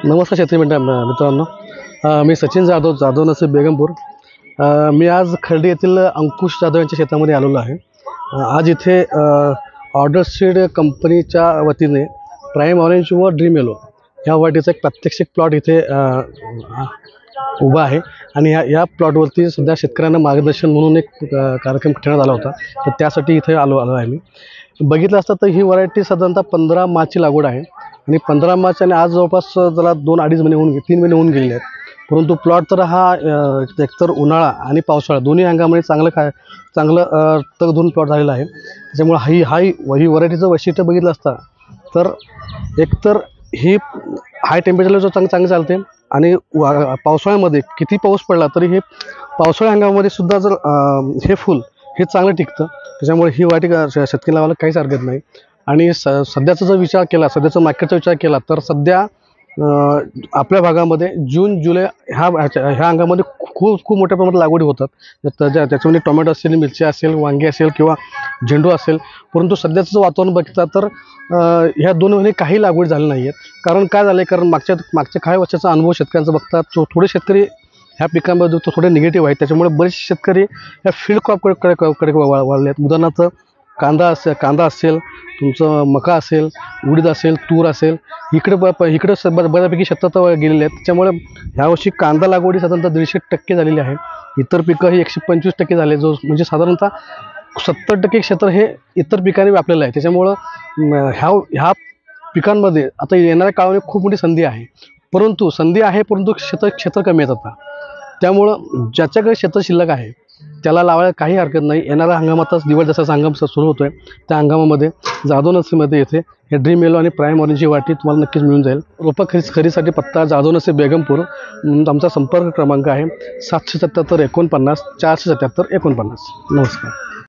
नमस्कार शेतकरी मित्रांनो, मी सचिन जाधव नसीब बेगमपूर। मी आज खर्डी येथील अंकुश जाधव यांच्या शेतामध्ये आलेलो आहे। आज इथे ऑर्डर सीड कंपनीच्या वतीने प्राईम ऑरेंज व ड्रीम येलो ह्या व्हरायटीचा एक प्रात्यक्षिक प्लॉट इथे उभा आहे आणि या प्लॉटवरती सध्या शेतकऱ्यांना मार्गदर्शन म्हणून एक कार्यक्रम ठेवण्यात आला होता। तर त्यासाठी इथे आलो आहे मी। बघितलं असतं तर ही व्हरायटी साधारणतः 15 मार्चची लागवड आहे आणि 15 मार्च आणि आज जवळपास जरा 2-2.5 महिने होऊन 3 महिने होऊन गेलेले आहेत। परंतु प्लॉट तर हा एकतर उन्हाळा आणि पावसाळा दोन्ही हंगामामध्ये चांगलं तग धरून प्लॉट झालेला आहे। त्याच्यामुळे ही व्हरायटीचं वैशिष्ट्य बघितलं असता तर एकतर ही हाय टेम्परेचरला जो चांगलं चालते आणि पावसाळ्यामध्ये किती पाऊस पडला तरी हे पावसाळ्या हंगामामध्ये सुद्धा जर हे फुल हे चांगलं टिकतं। त्याच्यामुळे ही व्हरायटी शेतकरी लावायला काहीच हरकत नाही। आणि सध्याचा जर विचार केला, सध्याचा मार्केटचा विचार केला तर सध्या आपल्या भागामध्ये जून जुलै ह्या हंगामामध्ये खूप मोठ्या प्रमाणात लागवडी होतात। त्याच्यामध्ये टोमॅटो असेल, मिरची असेल, वांगी असेल किंवा झेंडू असेल। परंतु सध्याचं वातावरण बघता तर ह्या 2 महिने काही लागवड झाली नाही आहेत। कारण काय झालं आहे, कारण मागच्या काही वर्षाचा अनुभव शेतकऱ्यांचा बघता थोडे शेतकरी ह्या पिकांमध्ये थोडे निगेटिव्ह आहेत। त्याच्यामुळे बरेचसे शेतकरी ह्या फील्ड क्रॉपकडे वळले आहेत। उदाहरणार्थ कांदा असेल, तुमचं मका असेल, उडीद असेल, तूर असेल, इकडे बऱ्यापैकी शेतात गेलेले आहेत। त्याच्यामुळे ह्यावर्षी कांदा लागवडी साधारणतः 150% झालेली आहे। इतर पिकं ही 125% झाले, जो म्हणजे साधारणतः 70% क्षेत्र हे इतर पिकांनी व्यापलेलं आहे। त्याच्यामुळं ह्या पिकांमध्ये आता येणाऱ्या काळामध्ये खूप मोठी संधी आहे, परंतु क्षेत्र कमी आहेत आता। त्यामुळं ज्याच्याकडे क्षेत्र शिल्लक आहे त्याला लावायला काही हरकत नाही। येणाऱ्या हंगामातच दिवाळी जसा हंगाम सुरू होतो आहे त्या हंगामामध्ये जाधव नसीबमध्ये येथे हे ड्रीम येलो आणि प्राईम ऑरेंजची वाटी तुम्हाला नक्कीच मिळून जाईल। रोपं खरेदीसाठी पत्ता जाधव नसीब बेगमपूर। आमचा संपर्क क्रमांक आहे 777 49 477 49। नमस्कार।